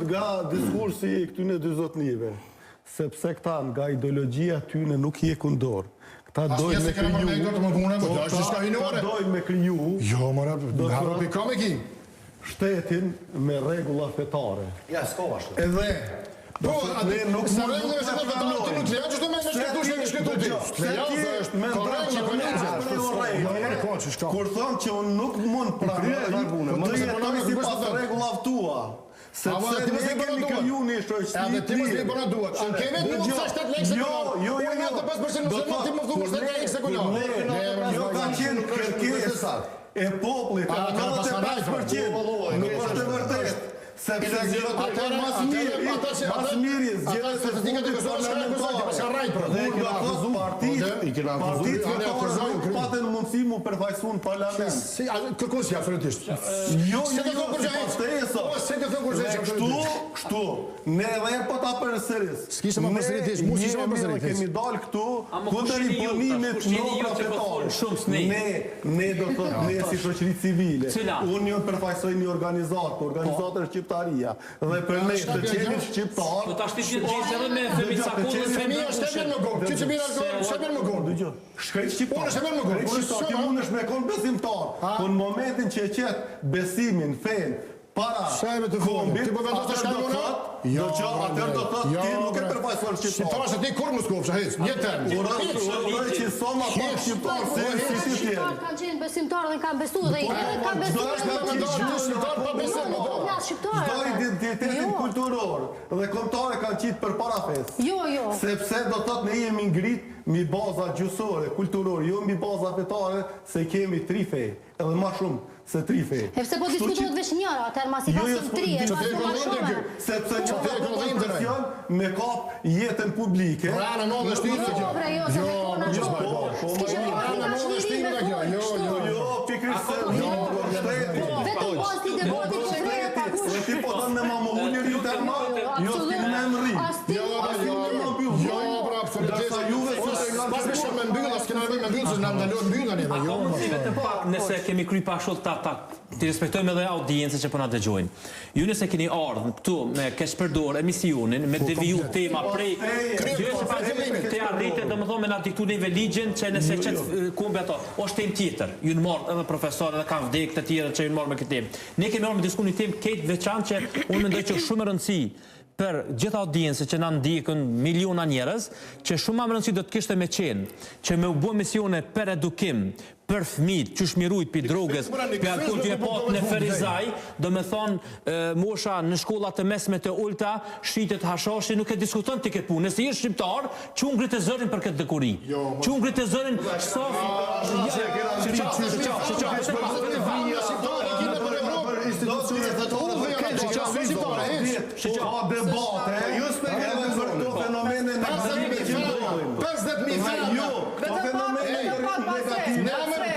nga diskursi i këtyne dy zotnive, sepse këta nga ideologjia tyne nuk je kundor. Këta dojnë me kriju shtetin me regula fetare. Ja, s'ka ashtu. Edhe Po, atë nuk sa rregulla është vetëm të nuklear, çdo më shkëtu ti. Kur thon që unë nuk mund pranoj, do jetoj sipas rregullave tua. Sepse ne kemi kriju një shoqëri. Edhe ti mos i bëna duhet. An kemi të mos 7 lekë sekonda. Jo, 95% nuk ti më thuaj 7 lekë sekonda. Jo ka qenë kërkesa e popullit, 95%. Nuk është e vërtetë. Sepse atëherë mas miri zgjedhën se stikat e kësaj partitë nuk patën mundësi mu përfaqësuar në parlament. Kërkon si absolutisht. Jo, kështu, ne edhe po ta përsëris. S'kishte më përsëritisht, mos ishte më përsëritisht. Kemi dalë këtu kundër imponimit në profetor. Ne do thotë ne si shoqëri civile. Unë ju përfaqësoj një organizator shqiptaria dhe për ne të qenë shqiptar. Po tash ti vjen gjithë edhe me Femica Kurrë, Femia është më gol. Ti çmira është më gol. Dëgjoj. Shkret shqiptar. Unë është më gol. Ti mundesh me kon besimtar. Po në momentin që e qet besimin, fen, para kombit, ti po vendos të shkallona? Jo, atëherë do thotë ti nuk e përfaqëson shqiptar. Shqiptarës ti kur mos kopsha hiç. Një term. Uroj që soma pa shqiptar se si ti je. Kanë qenë besimtarë dhe kanë besuar dhe kanë besuar. Çdo identitetin kulturor dhe kombëtare kanë qitë përpara fesë. Jo. Sepse do thotë ne jemi ngrit mi baza gjysore, kulturore, jo mi baza fetare, se kemi 3 fe, edhe më shumë se 3 fe. Sepse po diskutohet veç njëra, atëherë masi pasëm 3, e pasëm më shumë. Sepse që të konversion me kap jetën publike. Pra në modë është tirë kjo. Jo, pikërisht se vetëm pas ti debati që ne ti po thënë me mamohuni rritërma, jo ti me më rritë. Nëse kemi kry pa shot ti respektojmë edhe audiencën që po na dëgjojnë. Ju nëse keni ardhur këtu me keqpërdor emisionin, me deviju tema prej te arritet domethënë me na diktu neve ligjin që nëse çet kumbe ato, është temë tjetër. Ju në marr edhe profesorë edhe kanë vdekë të tjerë që ju marr me këtë temë. Ne kemi marrë me diskutimin temë këtë veçantë që unë mendoj që shumë rëndësi për gjithë audiencën që na ndjekën miliona njerëz, që shumë më rëndësi do të kishte me qenë që me u bë misione për edukim, për fëmijët, çu shmirujt pi drogës, pi alkool që e pat në Ferizaj, do me thonë mosha në shkollat të mesme të ulta, shitet hashashi, nuk e diskuton ti këtë punë. Nëse je shqiptar, çu ngritë zërin për këtë dekuri. Çu ngritë zërin Ka debate, ju s'pegëve për këto fenomene negative që ndodhin. 50.000 Jo, këto fenomene negative